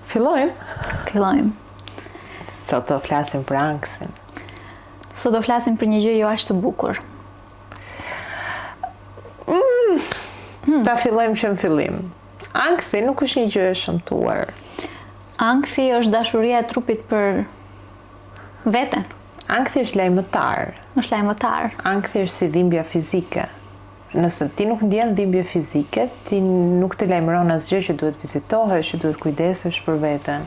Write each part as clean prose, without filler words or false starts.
Fillojmë. Sot do flasim për ankthin. Sot do flasim për një gjë jo aq të bukur. Ta fillojmë që në fillim. Ankthi nuk është një gjë e shëmtuar. Ankthi është dashuria e trupit për veten. Ankthi është lajmëtar. Ankthi është si dhimbja fizike. Nëse ti nuk ndjen dhimbje fizike, ti nuk të lajmëron asgjë që duhet vizitohesh, që duhet kujdesesh për veten.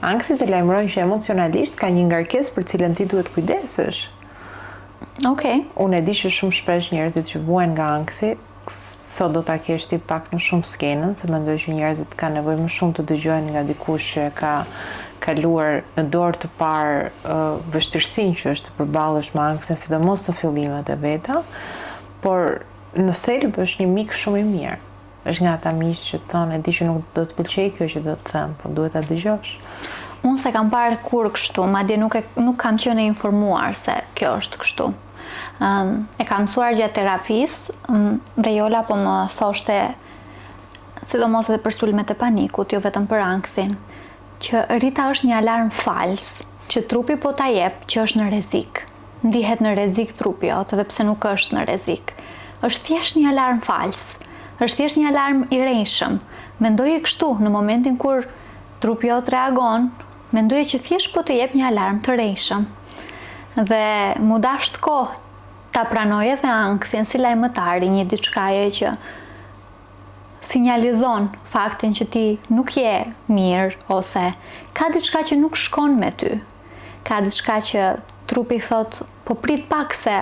Ankthi të lajmëron që emocionalisht ka një ngarkesë për cilën ti duhet kujdesesh. Okej. Unë e di që shumë shpesh njerëzit që vuajnë nga ankthi, sot do ta kesh ti pak në shumë skenën, se mendoj që njerëzit kanë nevojë më shumë të dëgjojnë nga dikush që ka kaluar në dorë të parë vështirësinë që është të përballesh me ankthin, sidomos në fillimet e veta, por në thelb është një mik shumë i mirë. Është nga ata miq që thonë, e di që nuk do të pëlqej kjo që do të them, por duhet ta dëgjosh. Unë se kam parë kur kështu, madje nuk kam qenë e informuar se kjo është kështu. E kam mësuar gjatë terapisë dhe Jola po më thoshte, sidomos edhe për sulmet e panikut, jo vetëm për ankthin, që rrita është një alarm fals, që trupi po ta jep që është në rrezik. Ndihet në rrezik trupi jot, edhe pse nuk është në rrezik. Është thjesht një alarm fals. Është thjesht një alarm i rrejshëm. Mendoje kështu në momentin kur trupi jot reagon, mendoje që thjesht po të jep një alarm të rrejshëm. Dhe mu dasht kohë ta pranoj edhe ankthin si lajmëtari, një diçkaje që sinjalizon faktin që ti nuk je mirë, ose ka diçka që nuk shkon me ty. Ka diçka që trupi thot, po prit pak se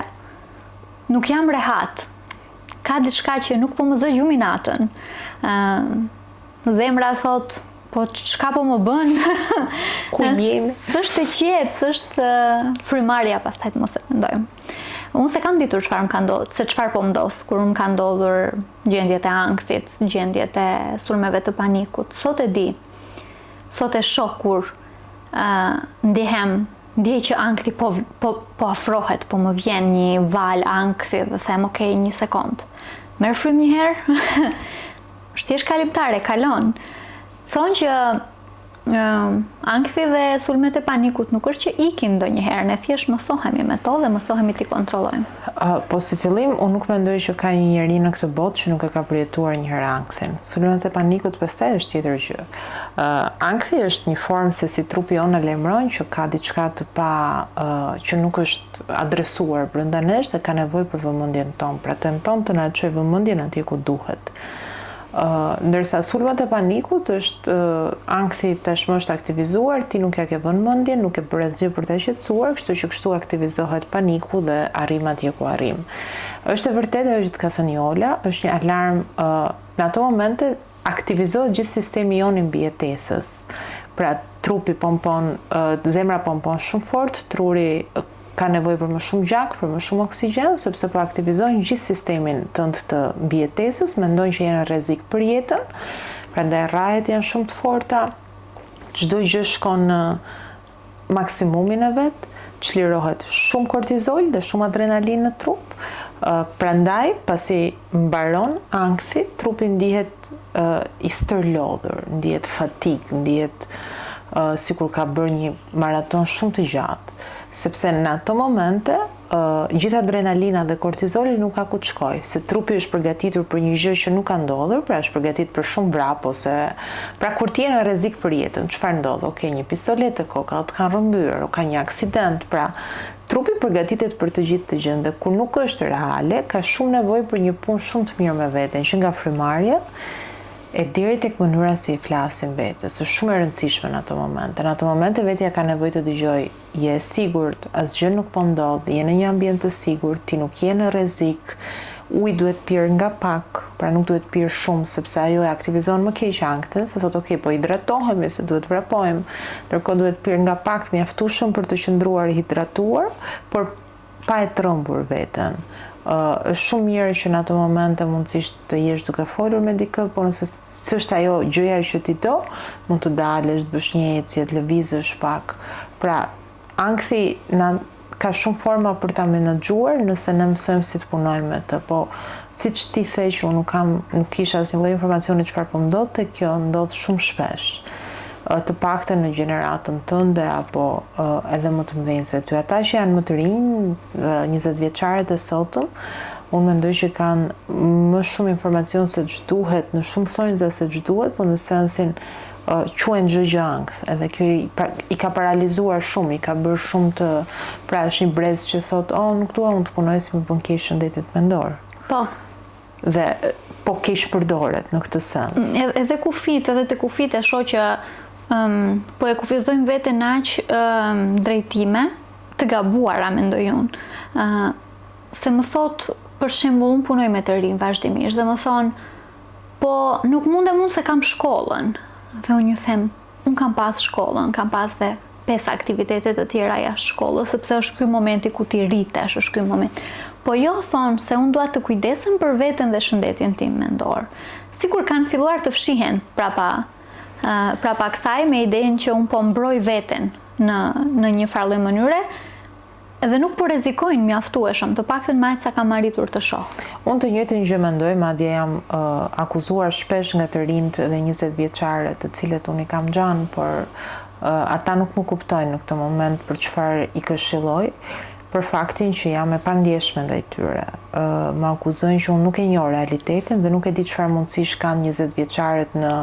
nuk jam rehat. Ka diçka që nuk po më zë gjumi natën. Zemra thot, po çka po më bën? Ku jemi? S'është e qetë, s'është frymarrja, pastaj të mos e mendojmë. Unë se kam ditur çfarë më ka ndodhur, se çfarë po më ndodh kur më ka ndodhur gjendjet e ankhthit, gjendjet e sulmeve të panikut. Sot e di. Sot e shoh kur ndjej që ankthi po afrohet, po më vjen një val ankthi dhe them, okej, një sekond. Merr frym një herë. Është thjesht kalimtare, kalon. Thonë që ankthi dhe sulmet e panikut nuk është që ikin ndonjëherë, ne thjesht mësohemi me to dhe mësohemi t'i kontrollojmë. Po si fillim, unë nuk mendoj që ka një njeri në këtë botë që nuk e ka përjetuar një herë anktin. Sulmet e panikut pastaj është tjetër gjë. Ankthi është një formë se si trupi jonë lajmëron që ka diçka të që nuk është adresuar brenda nesh dhe ka nevojë për vëmendjen tonë. Pra tenton të na çojë vëmendjen atje ku duhet. Ndërsa sulmet e panikut është ankthi tashmë është aktivizuar, ti nuk ja ke vënë mendjen, nuk e bën asgjë për ta qetësuar, kështu që kështu aktivizohet paniku dhe arrim atje ku arrim. Është e vërtetë ajo që ka thënë Jola, është një alarm në ato momente aktivizohet gjithë sistemi jon i mbijetesës. Pra trupi pompon, zemra pompon shumë fort, truri ka nevojë për më shumë gjak, për më shumë oksigjen, sepse po aktivizojnë gjithë sistemin tënd të mbijetesës, mendojnë që janë në rrezik për jetën, prandaj rrahet janë shumë të forta, çdo gjë shkon në maksimumin e vet, çlirohet shumë kortizol dhe shumë adrenalin në trup. Prandaj, pasi mbaron ankthi, trupi ndihet i stërlodhur, ndihet fatik, ndihet sikur ka bërë një maraton shumë të gjatë. Sepse në ato momente, gjithë adrenalina dhe kortizoli nuk ka ku të shkoj, se trupi është përgatitur për një gjë që nuk ka ndodhur, pra është përgatitur për shumë vrap, ose pra kur ti je në rrezik për jetën, çfarë ndodh? Okej, një pistolet e koka, të kanë rrëmbyer, ka një aksident, pra trupi përgatitet për të gjithë të gjën, dhe kur nuk është reale, ka shumë nevojë për një punë shumë të mirë me veten, që nga frymarrja e deri tek mënyra si i flasim vetes, është shumë e rëndësishme në ato momente. Në ato momente vetja ka nevojë të dëgjoj, je e sigurt, asgjë nuk po ndodh, je në një ambient të sigurt, ti nuk je në rrezik, uji duhet pirë nga pak, pra nuk duhet pirë shumë, sepse ajo e aktivizon më keq ankthin, se thotë, okej, po hidratohemi, se duhet vrapojmë, ndërkohë duhet pirë nga pak, mjaftueshëm për të qëndruar hidratuar, por pa e trembur veten. Është shumë mirë që në ato momente mundësisht të jesh duke folur me dikë, por nëse s'është ajo gjëja që ti do, mund të dalësh, të bësh një ecje, të lëvizësh pak. Pra, ankthi ka shumë forma për ta menaxhuar nëse ne mësojmë si të punojmë me të, po siç ti the që unë nuk kisha asnjë lloj informacioni çfarë po ndodhte, kjo ndodh shumë shpesh. të paktën në gjeneratën tënde apo edhe më të mëdhenj se ty. Ata që janë më të rinj, 20 vjeçarët e sotëm, unë mendoj që kanë më shumë informacion se ç'duhet, në shumë thonjza se ç'duhet, por në sensin quhen çdo gjë ankth, edhe kjo i ka paralizuar shumë, i ka bërë shumë të, pra është një brez që thotë, nuk dua unë të punoj si më bën keq shëndetit mendor. Po. Dhe po keq përdoret në këtë sens. Edhe te kufit e shoh që po e kufizojmë veten aq drejtime të gabuara, mendoj unë. Se më thot, për shembull, unë punoj me të rinj vazhdimisht dhe më thon, po nuk mundem unë se kam shkollën. Dhe unë ju them, unë kam pas shkollën, kam pas dhe 5 aktivitetet të tjera jashtë shkollës, sepse është ky momenti ku ti rritesh, është ky moment. Po jo thonë se unë dua të kujdesem për veten dhe shëndetin tim mendor. Sikur kanë filluar të fshihen prapa kësaj me idenë që unë po mbroj veten në një farë lloj mënyre, edhe nuk po rrezikojnë mjaftueshëm, të paktën me aq sa kam arritur të shoh. Unë të njëjtën gjë mendoj, madje jam akuzuar shpesh nga të rinjt dhe 20 vjeçarët, të cilët unë i kam xhan, por ata nuk më kuptojnë në këtë moment për çfarë i këshilloj, për faktin që jam e pandjeshme ndaj tyre. Më akuzojnë që unë nuk e njoh realitetin dhe nuk e di çfarë mundësish kanë 20 vjeçarët në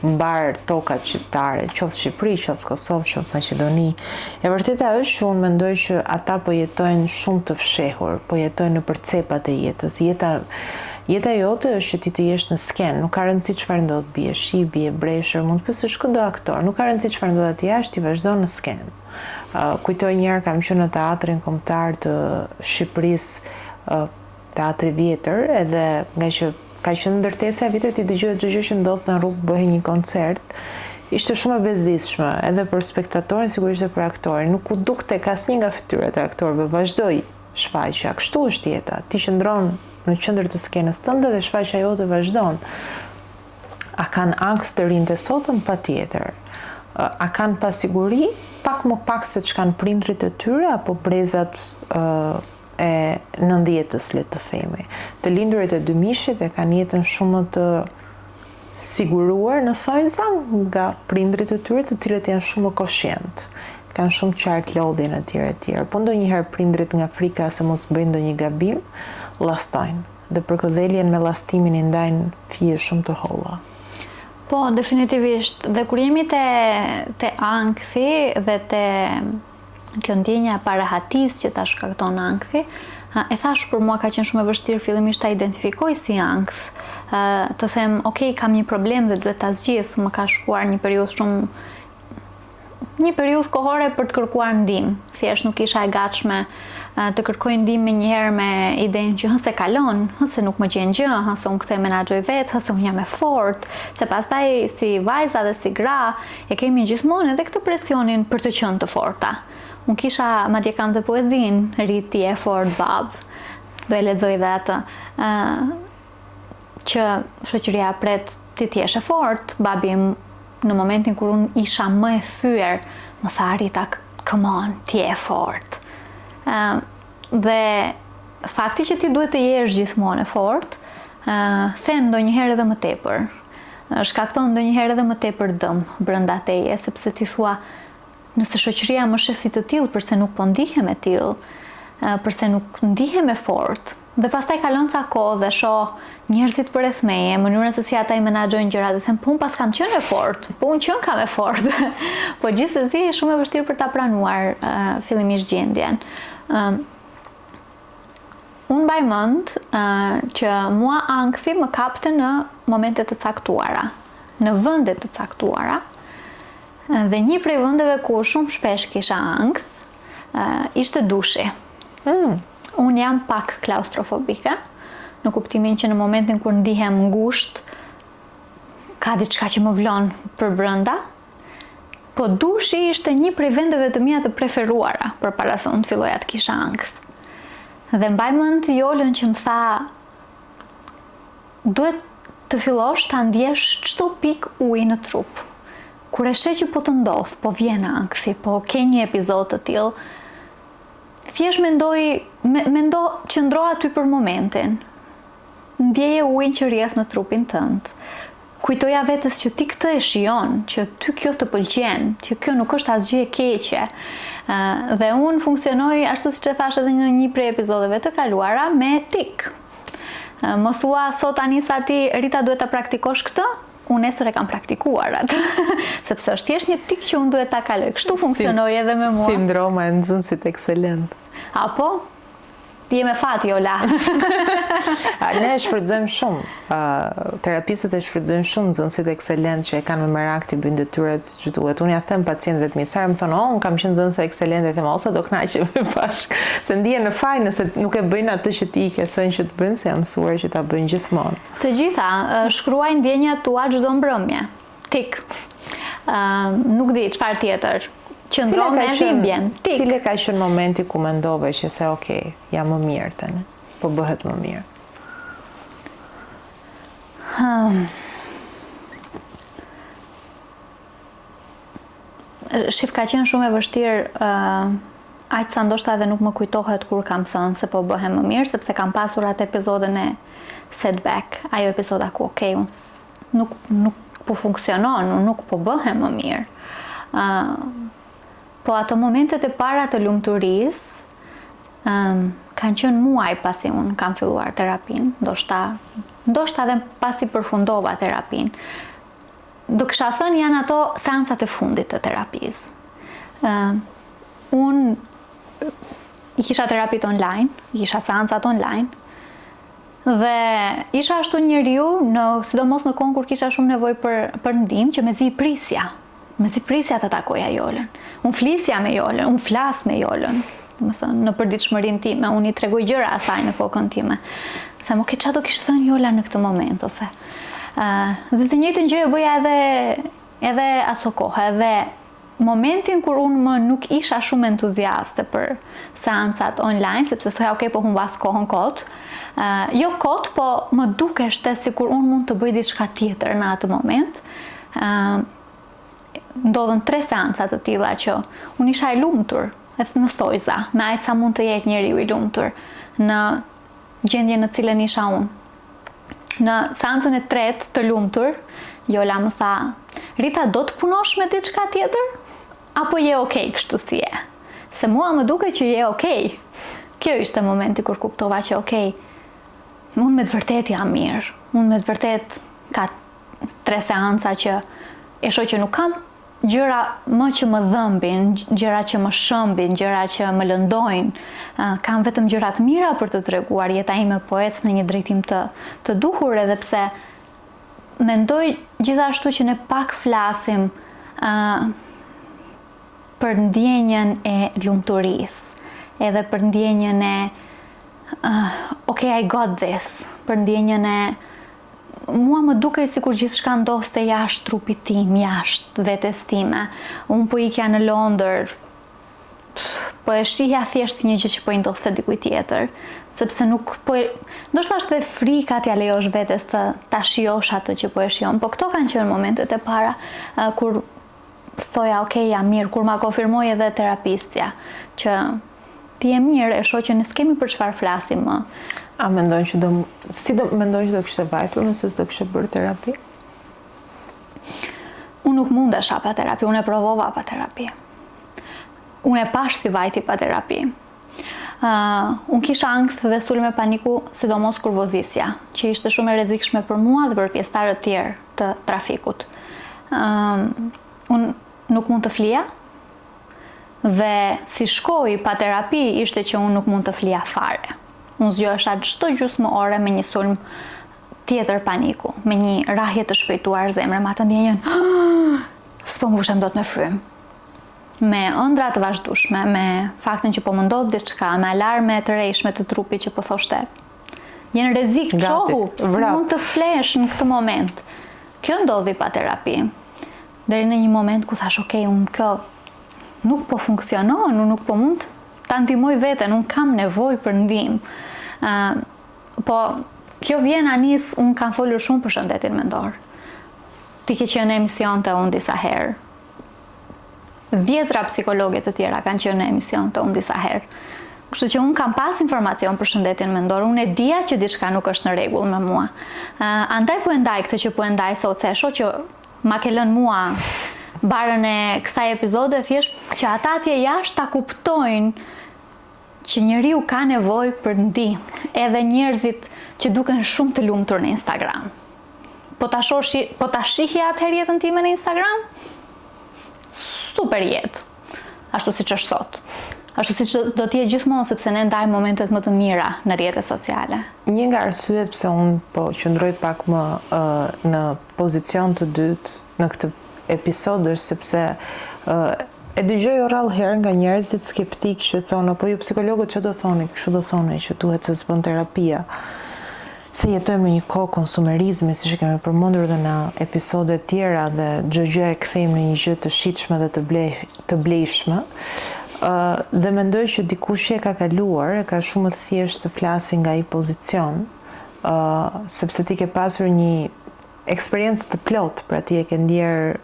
mbar tokat shqiptare, qoftë Shqipëri, qoftë Kosovë, qoftë Maqedoni. E vërteta është që unë mendoj që ata po jetojnë shumë të fshehur, po jetojnë në përcepat e jetës. Jeta jote është që ti të jesh në sken, nuk ka rëndësi çfarë ndodh, bie shi, bie breshër, mund të pyesësh çdo aktor, nuk ka rëndësi çfarë ndodh aty jashtë, ti vazhdo në sken. Kujtoj njerë kam qenë në teatrin kombëtar të Shqipërisë, teatri vjetër, edhe nga që ka qenë ndërtesa e vitet, ti dëgjohet çdo gjë që ndodh në rrugë, bëhej një koncert. Ishte shumë e bezdisshme, edhe për spektatorin, sigurisht edhe për aktorin. Nuk u dukte asnjë nga fytyrat e aktorëve, vazhdoi shfaqja. Kështu është jeta. Ti qëndron në qendër të skenës tënde dhe shfaqja jote vazhdon. A kanë ankth të rinjtë e sotëm? Patjetër. A kanë pasiguri? Pak më pak se që kanë prindrit e tyre, apo brezat e 90-s, le të themi. Të lindurit e 2000-shit e kanë jetën shumë të siguruar në thonjza nga prindrit e tyre, të cilët janë shumë koshient. Kanë shumë qartë lodhjen e tjerë. Po ndonjëherë prindrit nga frika se mos bëjnë ndonjë gabim, llastojnë. Dhe për këdheljen me llastimin i ndajnë fije shumë të holla. Po, definitivisht. Dhe kur jemi te ankthi dhe te kjo ndjenja e parahatis që ta shkakton ankthi, e thash për mua ka qenë shumë e vështirë fillimisht ta identifikoj si ankth. Të them, okay, kam një problem dhe duhet ta zgjidh, më ka shkuar një periudhë kohore për të kërkuar ndihmë. Thjesht nuk isha e gatshme të kërkoj ndihmë njëherë me idenë që hëse kalon, hëse nuk më gjen gjë, hëse unë këtë menaxhoj vetë, hëse unë jam e fortë, se pastaj si vajza dhe si gra e kemi gjithmonë edhe këtë presionin për të qenë të forta. Unë kisha, madje kam dhe poezinë, rriti e fort bab, do e lexoj dhe atë, që shoqëria pret ti t'jesh e fort, babi në momentin kur unë isha më e thyer, më tha Rita, come on, ti je fort. Dhe fakti që ti duhet të jesh gjithmonë e fort, them ndonjëherë edhe më tepër. Shkakton ndonjëherë edhe më tepër dëm brenda teje, sepse ti thua, nëse shoqëria më sheh si të tillë, përse nuk po ndihem e tillë, përse nuk ndihem e fort. Dhe pastaj kalon ca kohë dhe shoh njerëzit përreth meje, mënyrën se si ata i menaxhojnë gjërat, dhe them, po unë pas kam qenë e fort, po unë qenë kam e fort. Po gjithsesi është shumë e vështirë për ta pranuar fillimisht gjendjen. Unë mbaj mend që mua ankthi më kapte në momente të caktuara, në vende të caktuara, dhe një prej vendeve ku shumë shpesh kisha ankth ishte dushi. Unë jam pak klaustrofobike, në kuptimin që në momentin kur ndihem ngusht, ka diçka që më vlon për brenda, po dushi ishte një prej vendeve të mia të preferuara përpara se unë të filloja të kisha ankth. Dhe mbaj mend Jolën që më tha, duhet të fillosh ta ndjesh çdo pikë uji në trup. Kur e sheh që po të ndodh, po vjen ankthi, po ke një epizod të tillë, thjesht mendo qëndro aty për momentin. Ndjeje ujin që rrjedh në trupin tënd. kujtoja vetes që ti këtë e shijon, që ty kjo të pëlqen, që kjo nuk është asgjë e keqe. Dhe unë funksionoj ashtu siç e thash edhe në një prej epizodeve të kaluara me tik. Më thua sot Anisa ti Rita duhet ta praktikosh këtë? Unë nesër e kam praktikuar atë. Sepse është thjesht një tik që unë duhet ta kaloj. Kështu funksionoj edhe me mua. Sindroma e nxënësit ekselent. Apo? Ti je me fat, Jola. Ne e shfrytëzojmë shumë. Terapistët e shfrytëzojnë shumë nxënësit ekselent që e kanë me merak të bëjnë detyrat siç duhet. Unë ja them pacientëve të mi, sa më thonë, unë kam qenë nxënëse ekselente, them ose do kënaqemi bashkë. Se ndihen në faj nëse nuk e bëjnë atë që ti i ke thënë që të bëjnë, se jam mësuar që ta bëjnë gjithmonë. Të gjitha, shkruaj ndjenjat tua çdo mbrëmje. Tik. Nuk di çfarë tjetër. Qëndro me dhimbjen. Tik. Cili ka qenë momenti ku mendove që se okay, jam më mirë tani, po bëhet më mirë? Shif, ka qenë shumë e vështirë, aq sa ndoshta edhe nuk më kujtohet kur kam thënë se po bëhem më mirë, sepse kam pasur atë episodin e setback, ajo epizoda ku okay, unë nuk po funksionon, unë nuk po bëhem më mirë. Po ato momentet e para të lumturisë kanë qenë muaj pasi unë kam filluar terapin, ndoshta edhe pasi përfundova terapin. Do kisha thënë janë ato seancat e fundit të terapisë. Unë i kisha terapit online, i kisha seancat online, dhe isha ashtu njeriu, sidomos në kohën kur kisha shumë nevojë për ndihmë, që mezi prisja të takoja Jolën. Unë flisja me Jolën, unë flas me Jolën. Më thënë, në përditshmërinë time, unë i tregoj gjëra asaj në kokën time. Them, okay, çfarë do kishte thënë Jola në këtë moment ose. Dhe të njëjtën gjë e bëja edhe aso kohë, edhe momentin kur unë më nuk isha shumë entuziaste për seancat online, sepse thoja, okay, po humbas kohën kot. Jo kot, po më dukeshte sikur unë mund të bëj diçka tjetër në atë moment. Ndodhen 3 seanca të tilla që unë isha e lumtur, në thojza, me aq sa mund të jetë njeriu i lumtur në gjendjen në cilën isha unë. Në seancën e 3 të lumtur, Jola më tha, Rita, do të punosh me diçka tjetër? Apo je okay kështu si je? Se mua më duke që je okay. Kjo ishte momenti kur kuptova që okay, unë me të vërtet jam mirë. Unë me të vërtet ka 3 seanca që e shoh që nuk kam gjëra më që më dhëmbin, gjëra që më shëmbin, gjëra që më lëndojnë. Kam vetëm gjëra të mira për të treguar, jeta ime po ec në një drejtim të duhur, edhe pse mendoj gjithashtu që ne pak flasim për ndjenjen e lumturisë, edhe për ndjenjen e okay, I got this, për ndjenjen e mua më duke sikur gjithçka ndodhte jashtë trupit tim, jashtë vetes time. Unë po ikja në Londër, po e shihja thjesht si një gjë që po i ndodhte dikujt tjetër, sepse nuk po ndoshta është edhe frika t'ja lejosh vetes ta shijosh atë që po e shijon. Po këto kanë qenë momentet e para kur thoja, okay, jam mirë, kur ma konfirmoi edhe terapistja që ti je mirë, e shoh që ne s'kemi për çfarë flasim më. A mendon që mendon që do kishte vajtur nëse s'do kishte bërë terapi? Unë nuk mundesha pa terapi, unë e provova pa terapi. Unë e pash si vajti pa terapi. Unë kisha ankth dhe sulme paniku, sidomos kur vozisja, që ishte shumë e rrezikshme për mua dhe për pjesëtarët tjerë të trafikut. Unë nuk mund të flija, dhe si shkoj pa terapi ishte që unë nuk mund të flija fare. Unë zgjohesha çdo gjysmë ore me një sulm tjetër paniku, me një rrahje të shpejtuar zemre, me atë ndjenjën, s'po mbushem dot me frym. Me ëndra të vazhdueshme, me faktin që po më ndodh diçka, me alarme të rrejshme të trupit që po thoshte, jenë rrezik, çohu, mund të flesh në këtë moment. Kjo ndodhi pa terapi. Deri në një moment ku thash, okay, unë kjo nuk po funksionon, unë nuk po mund ta ndihmoj veten, unë kam nevojë për ndihmë. Po kjo vjen Anis, unë kam folur shumë për shëndetin mendor. Ti ke qenë në emision të unë disa herë. 10 psikologe të tjera kanë qenë në emision të unë disa herë. Kështu që unë kam pas informacion për shëndetin mendor, unë e dija që diçka nuk është në rregull me mua. Andaj po e ndaj këtë që po e ndaj sot, se e shoh që ma ke lënë mua barën e kësaj epizode, thjesht që ata atje jashtë ta kuptojnë që njeriu ka nevojë për ndihmë, edhe njerëzit që duken shumë të lumtur në Instagram. Po ta shihje atëherë jetën time në Instagram? Super jetë. Ashtu siç është sot. Ashtu siç do të jetë gjithmonë, sepse ne ndajmë momentet më të mira në rrjetet sociale. Një nga arsyet pse unë po qëndroj pak më në pozicion të dytë në këtë episod është sepse e dëgjoj rrallëherë nga njerëzit skeptik që thonë, po ju psikologët që do thoni, kështu do thoni që duhet se s'bën terapia. Se jetojmë në një kohë konsumerizmi, siç e kemi përmendur edhe në episode tjera dhe çdo gjë e kthejmë në një gjë të shitshme dhe të blejshme. Dhe mendoj që dikush që e ka kaluar, e ka shumë të thjeshtë të flasi nga ai pozicion, sepse ti ke pasur një eksperiencë të plot, pra ti e ke ndjer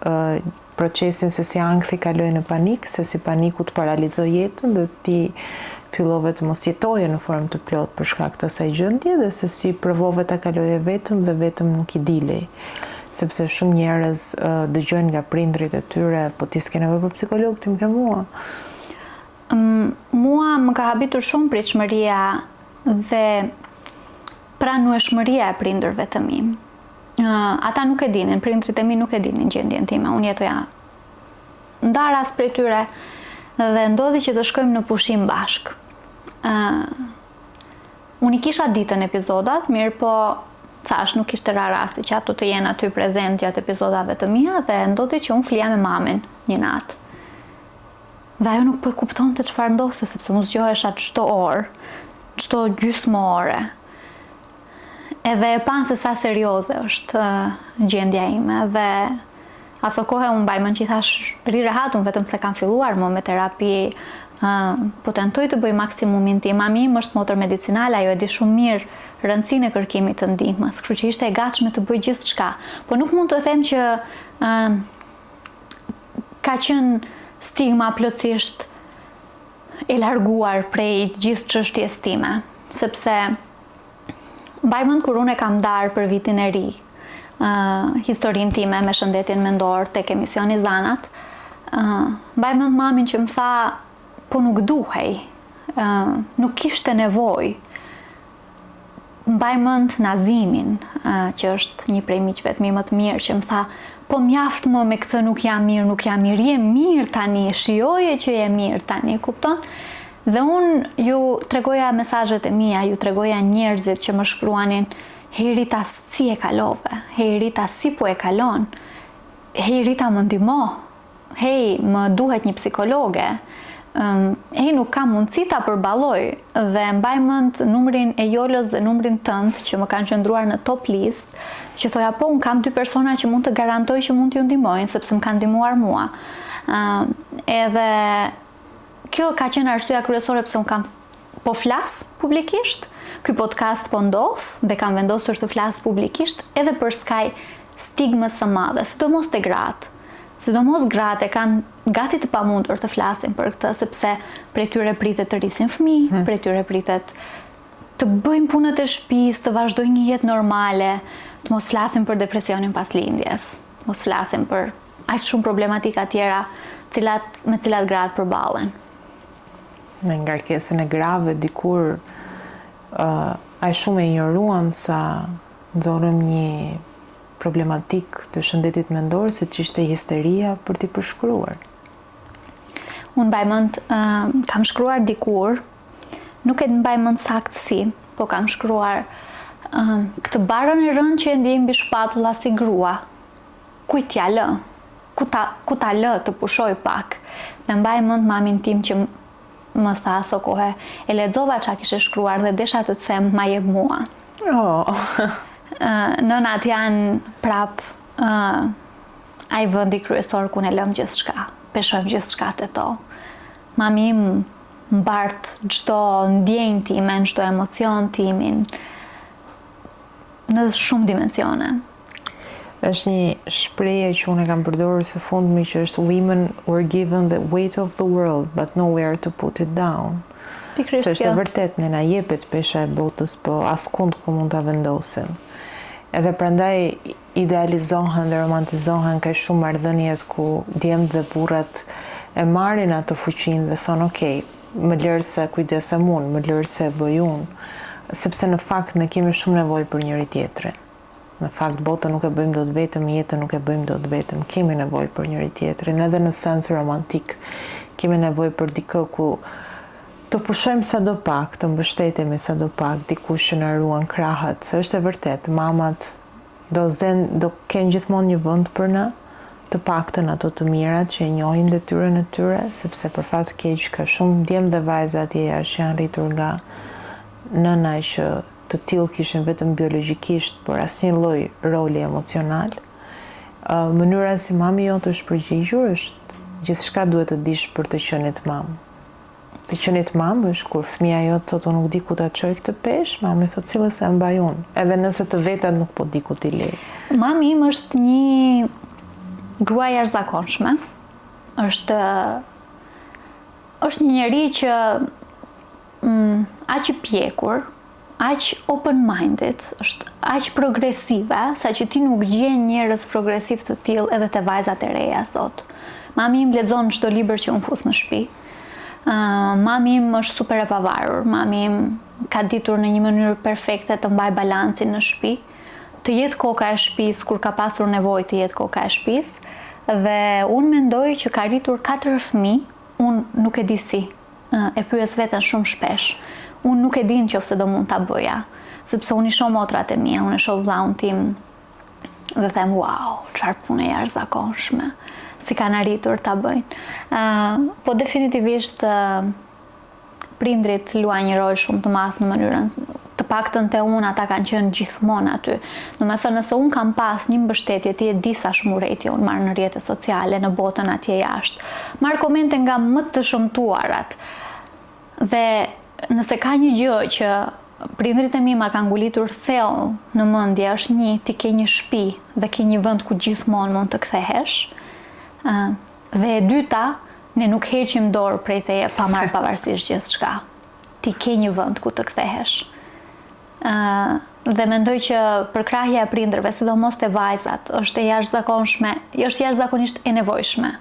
procesin se si ankthi kaloi në panik, se si paniku të paralizoi jetën dhe ti fillove të mos jetoje në formë të plot për shkak të asaj gjendje dhe se si provove ta kaloje vetëm dhe vetëm nuk i dilej. Sepse shumë njerëz dëgjojnë nga prindrit e tyre, po ti s'ke nevojë për psikolog, ti më ke mua. Mua më ka habitur shumë pritshmëria dhe pranueshmëria e prindërve të mi. Ata nuk e dinin, prindrit e mi nuk e dinin gjendjen time. Unë jetoja ndaras prej tyre dhe ndodhi që të shkojmë në pushim bashk. Unë i kisha ditën epizodat, mirë po thash nuk ishte rasti që ato të jenë aty prezent gjatë epizodave të mia dhe ndodhi që unë flija me mamin një natë. Dhe ajo nuk po e kuptonte çfarë ndodhte sepse unë zgjohesha çdo orë, çdo gjysmë ore. Edhe e panë se sa serioze është gjendja ime dhe aso kohë unë mbaj mend që i thash ri rehat, unë vetëm se kam filluar më me terapi, po tentoj të bëj maksimumin tim. Mami im është motër medicinale, ajo e di shumë mirë rëndësinë e kërkimit të ndihmës, kështu që ishte e gatshme të bëj gjithçka. Po nuk mund të them që ka qenë stigma plotësisht e larguar prej gjithë çështjes time, sepse mbaj mend kur unë e kam darë për vitin e ri historinë time me shëndetin mendor tek emisioni Zanat, mbaj mend mamin që më tha, po nuk duhej, nuk kishte nevojë. Mbaj mend Nazimin, që është një prej miqve të mi më të mirë, që më tha, po mjaft më me këtë nuk jam mirë, je mirë tani, shijoje që je mirë tani, kupton? Dhe unë ju tregoja mesazhet e mia, ju tregoja njerëzit që më shkruanin, hej Rita, si e kalove, hej Rita, si po e kalon, hej Rita, më ndihmo, hej, më duhet një psikologe, hej, nuk kam mundësi ta përballoj, dhe mbaj mend numrin e Jolës dhe numrin tënd që më kanë qendruar në top list, që thoja po, unë kam 2 persona që mund të garantoj që mund t'ju ndihmojnë, sepse më kanë ndihmuar mua. Edhe kjo ka qenë arsyeja kryesore pse unë kam po flas publikisht, ky podcast po ndodh dhe kam vendosur të flas publikisht edhe për skaj stigmës së madhe, sidomos te gratë. Sidomos gratë e kanë gati të pamundur të flasin për këtë, sepse prej tyre pritet të rrisin fëmijë, prej tyre pritet të bëjnë punët e shtëpisë, të vazhdojnë një jetë normale, të mos flasin për depresionin pas lindjes, të mos flasin për aq shumë problematika tjera me cilat gratë përballen. Me ngarkesën e grave dikur aq shumë e injoruam sa nxorëm një problematik të shëndetit mendor, se që ishte histeria për t'i përshkruar. Unë mbaj mend, kam shkruar dikur, nuk e mbaj mend saktësi, po kam shkruar këtë barën e rënd që e ndjej mbi shpatulla si grua. Kujt t'ja lë? Ku ta lë të pushoj pak? Dhe mbaj mend mamin tim që më tha so kohë, e lexova çka kishe shkruar dhe desha të them ma jep mua. Nënat janë prap ai vendi kryesor ku ne lëm gjithçka, peshojmë gjithçka te to. Mami im mbart çdo ndjenjë time, çdo emocion timin në shumë dimensione. Është një shprehje që unë kam përdorur së fundmi, që është women were given the weight of the world but nowhere to put it down. Pikërisht Se është kjo. e vërtet në na jepet pesha e botës, po askund ku mund ta vendosim. Edhe prandaj idealizohen dhe romantizohen kaq shumë marrëdhëniet ku djemtë dhe burrat e marrin atë fuqinë dhe thonë okej, më lërë se kujdesem unë, më lërë se bëj unë, sepse në fakt ne kemi shumë nevojë për njëri tjetrin. Në fakt botën nuk e bëjmë dot vetëm, jetën nuk e bëjmë dot vetëm, kemi nevojë për njëri tjetrin, edhe në sens romantik. Kemi nevojë për dikë ku të pushojmë sadopak, të mbështetemi sadopak, dikush që na ruan krahët, se është e vërtet, mamat do kenë gjithmonë një vend për ne, të paktën ato të mirat që e njohin detyrën e tyre, sepse për fat të keq ka shumë djemë dhe vajza atje jashtë që janë rritur nga nëna që të tillë kishin vetëm biologjikisht, por asnjë lloj roli emocional. Mënyra si mami jote është përgjigjur është gjithçka duhet të dish për të qenit mamë. Të qenit mamë është kur fëmia jote thotë nuk di ku ta çoj këtë peshë, mami thotë cilës e mbaj unë, edhe nëse të vetat nuk po di ku t'i lej. Mami im është një grua jashtëzakonshme. Është një njeri që aq i pjekur, aq open-minded, është aq progresive, sa që ti nuk gjen njerëz progresiv të tillë edhe te vajzat e reja sot. Mami im lexon çdo libër që unë fus në shtëpi. Mami im është super e pavarur. Mami im ka ditur në një mënyrë perfekte të mbaj balancin në shtëpi, të jetë koka e shtëpisë kur ka pasur nevojë të jetë koka e shtëpisë. Dhe unë mendoj që ka rritur 4 fëmijë, unë nuk e di si. E pyes veten shumë shpesh. Unë nuk e di nëse do mund ta bëja, sepse unë i shoh motrat e mia, unë e shoh vllaun tim dhe them wow, çfarë pune jashtëzakonshme. Si kanë arritur ta bëjnë. Po definitivisht prindrit luajnë një rol shumë të madh në mënyrën, të paktën te unë ata kanë qenë gjithmonë aty. Domethënë nëse unë kam pas një mbështetje, ti e di sa shumë urrejtje unë marr në rrjetet sociale, në botën atje jashtë. Marr komente nga më të shëmtuarat. Dhe nëse ka një gjë që prindrit e mi ma kanë ngulitur thellë në mendje është ti ke një shtëpi dhe ke një vend ku gjithmonë mund të kthehesh. Dhe e dyta, ne nuk heqim dorë prej teje pa marrë pavarësisht gjithçka. Ti ke një vend ku të kthehesh. Dhe mendoj që përkrahja e prindërve, sidomos te vajzat, është e jashtëzakonshme, është jashtëzakonisht e nevojshme.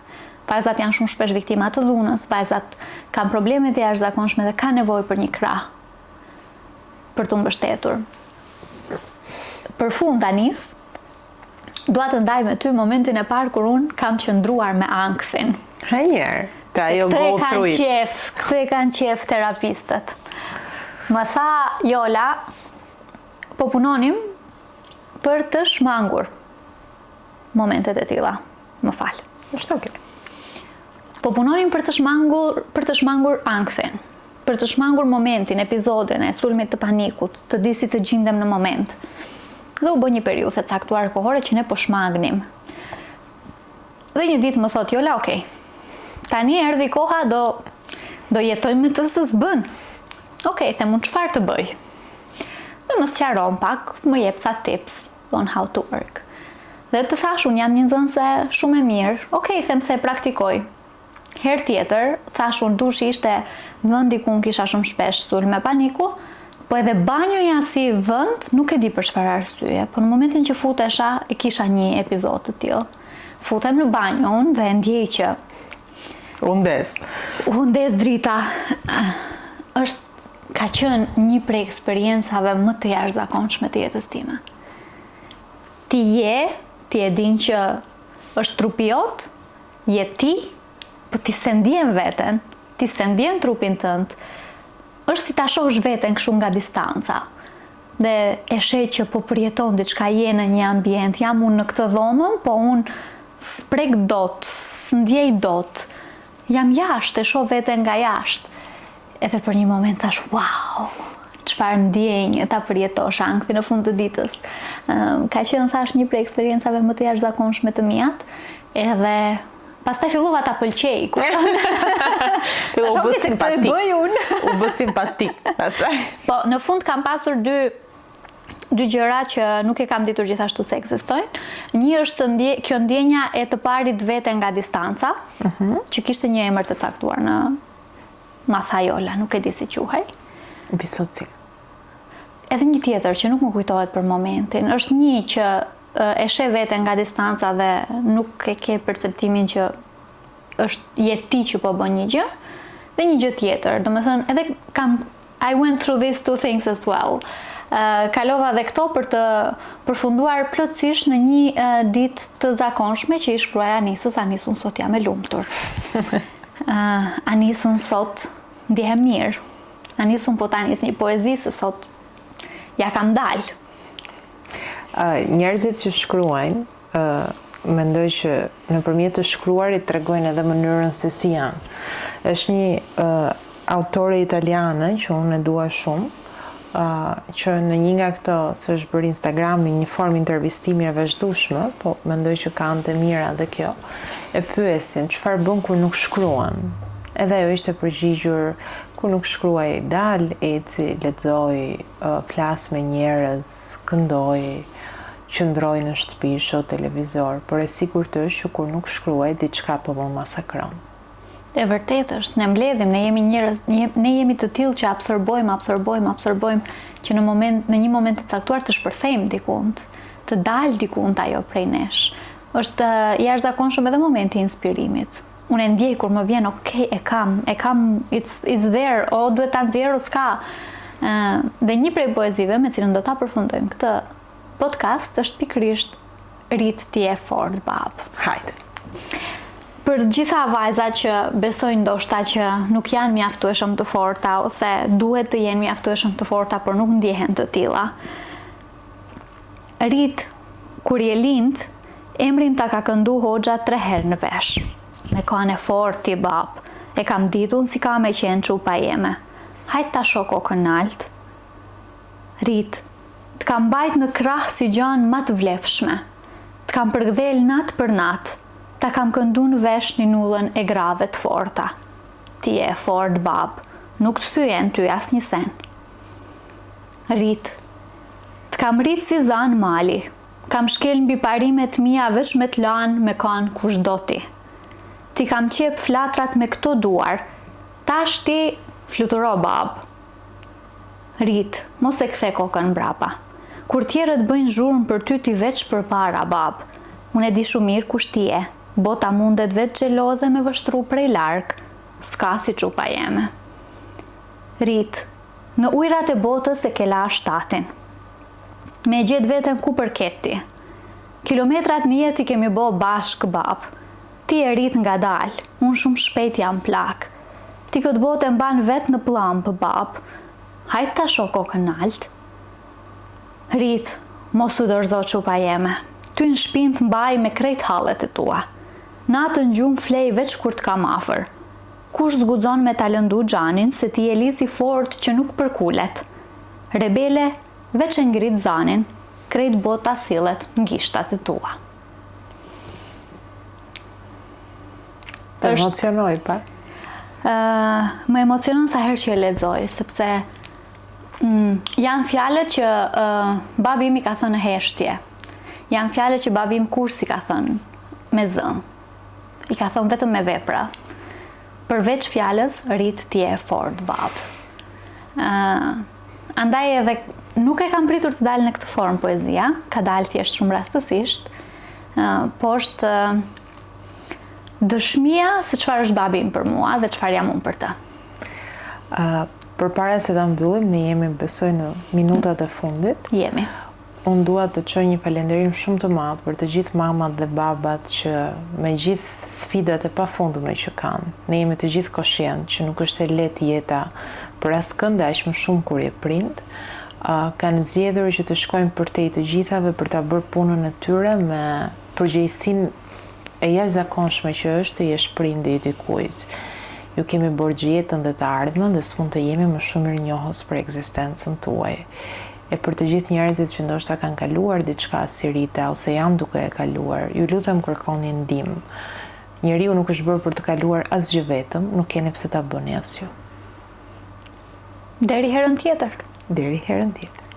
Vajzat janë shumë shpesh viktima të dhunës, vajzat kanë probleme të jashtëzakonshme dhe kanë nevojë për një krah për të mbështetur. Për fund tanis, dua të ndaj me ty momentin e parë kur unë kam qëndruar me ankthin. Hajër, te ajo go through it. Këtë e kanë qef terapistët. Më tha, Jola, po punonim për të shmangur momentet e tilla. Më fal. Është okay. Po punonim për të shmangur ankthin, për të shmangur momentin, episodin e sulmit të panikut, të di si të gjindem në moment. Dhe u bë një periudhë të caktuar kohore që ne po shmangnim. Dhe një ditë më thot Jola, okay, tani erdhi koha do jetojmë me të se s'bën. Okej, them unë çfarë të bëj? Dhe më sqaron pak, më jep ca tips on how to work. Dhe të thash unë jam një nxënëse shumë e mirë. Okej, them se e praktikoj. Herë tjetër, thash unë dushi ishte vendi ku unë kisha shumë shpesh sulme paniku, po edhe banjoja si vend, nuk e di për çfarë arsye, po në momentin që futesha e kisha një epizod të tillë. Futem në banjo unë dhe ndjej që u ndes drita. Ka qenë një prej eksperiencave më të jashtëzakonshme të jetës time. Ti e din që është trupi jot, je ti, po ti se ndjen veten, ti se ndjen trupin tënd. Është si ta shohësh veten kështu nga distanca. Dhe e sheh që po përjeton diçka, je në një ambient, jam unë në këtë dhomën, po unë s'prek dot, s'ndjej dot. Jam jashtë, e shoh veten nga jashtë. Edhe për një moment thash, wow, çfarë ndjenjë ta përjetosh ankthin në fund të ditës. Ka qenë thash një prej eksperiencave më të jashtëzakonshme të mia, edhe pastaj fillova ta pëlqej. U bë simpatik. U bë simpatik pastaj. Po, në fund kam pasur dy gjëra që nuk e kam ditur gjithashtu se ekzistojnë. Një është kjo ndjenja e të parit vete nga distanca, që kishte një emër të caktuar ma tha Jola, nuk e di si quhej. Disoci. Edhe një tjetër që nuk më kujtohet për momentin, është një që e sheh veten nga distanca dhe nuk e ke perceptimin që është ti që po bën një gjë, dhe një gjë tjetër. Domethënë, edhe I went through these two things as well. Kalova dhe këto për të përfunduar plotësisht në një ditë të zakonshme që i shkruaja Anisës: Anisun, sot jam e lumtur. Anisun, sot ndihem mirë. Anisun, po tani një poezi se sot ja kam dalë. Njerëzit që shkruajnë, mendoj që nëpërmjet të shkruarit tregojnë edhe mënyrën se si janë. Është një autore italiane që unë e dua shumë, që në një nga këto, se është bërë Instagrami një formë intervistimi e vazhdueshme, po mendoj që ka anë të mira dhe kjo, e pyesin çfarë bën kur nuk shkruan. Edhe ajo ishte përgjigjur: kur nuk shkruaj, dal, eci, lexoj, flas me njerëz, këndoj, qëndroj në shtëpi, shoh televizor, por e sigurt është që kur nuk shkruaj, diçka po më masakron. E vërtet është, ne mbledhim, ne jemi njerëz, ne jemi të tillë që absorbojmë, që në një moment të caktuar të shpërthejmë dikund, të dalë dikund ajo prej nesh. Është jashtëzakonshëm edhe momenti i inspirimit. Unë e ndjej kur më vjen, okay, e kam, it's there, duhet ta nxjerr, s'ka. Dhe një prej poezive me cilën do ta përfundojmë këtë podcast është pikërisht Rit, ti je fort, bab. Hajde. Për gjitha vajzat që besojnë ndoshta që nuk janë mjaftueshëm të forta ose duhet të jenë mjaftueshëm të forta por nuk ndjehen të tilla. Rit, kur je lind, emrin ta ka këndu Hoxha 3 herë në vesh. Me kanë e fort ti bab, e kam ditur si ka me qenë çupa jeme. Hajt ta shoh kokën nalt. Rit, të kam mbajt në krah si gjanë ma të vlefshme. Të kam përgdhel nat për nat. Ta kam këndu në vesh një nullën e grave të forta. Ti je fort, bab, nuk të thyen ty as një sen. Rit, të kam rrit si zan mali, kam shkel mbi parimet mia veç me të lanë me kanë kush do ti. Ti kam qep flatrat me këto duar, tash ti fluturo, bab. Rit, mos e kthe kokën mbrapa. Kur tjerët bëjnë zhurmë për ty, ti veç për para, bab. Unë e di shumë mirë kush ti je. Bota mundet vetë xheloze me vështru prej larg, s'ka si çupa jeme. Rit, në ujrat e botës e ke la shtatin. Me gjet veten ku përket ti. Kilometrat në jetë i kemi bo bashk, bab. Ti e rit nga dal, unë shumë shpejt jam plak. Ti këtë botë e mban vetë në plamp, bab. Hajt ta shoh kokën nalt. Rit, mos u dorëzo çupa jeme. Ty në shpinë të mbaj me krejt hallet e tua. Natën gjumë flej veç kur të kam afër. Kush zguxon me ta lëndu xhanin se ti je lisi fort që nuk përkulet. Rebele, veç e ngrit zanin, krejt bota sillet në gishtat e tua. Të emocionoj, pa? Më emocionon sa herë që e lexoj, sepse janë fjalët që babi im i ka thënë në heshtje. Janë fjalët që babi im kursi ka thënë me zë. I ka thënë vetëm me vepra. Përveç fjalës, rit, ti je fort, bab. Andaj edhe nuk e kam pritur të dalë në këtë formë poezia, ka dalë thjesht shumë rastësisht, po është dëshmia se çfarë është babi im për mua dhe çfarë jam unë për të. Përpara se ta mbyllim, ne jemi besoj në minutat e fundit. Jemi. Unë dua të çoj një falënderim shumë të madh për të gjithë mamat dhe babat që me gjithë sfidat e pafundme që kanë, ne jemi të gjithë koshient që nuk është e lehtë jeta për askënd, aq më shumë kur je prind, kanë zgjedhur që të shkojnë përtej të gjithave për ta bërë punën e tyre me përgjegjësinë e jashtëzakonshme që është të jesh prindi i dikujt. Ju kemi borxh jetën dhe të ardhmen dhe s'mund të jemi më shumë mirënjohës për ekzistencën tuaj. E për të gjithë njerëzit që ndoshta kanë kaluar diçka si Rita ose janë duke e kaluar, ju lutem kërkoni ndihmë. Njeriu nuk është bërë për të kaluar asgjë vetëm, nuk keni pse ta bëni as ju. Deri herën tjetër. Deri herën tjetër.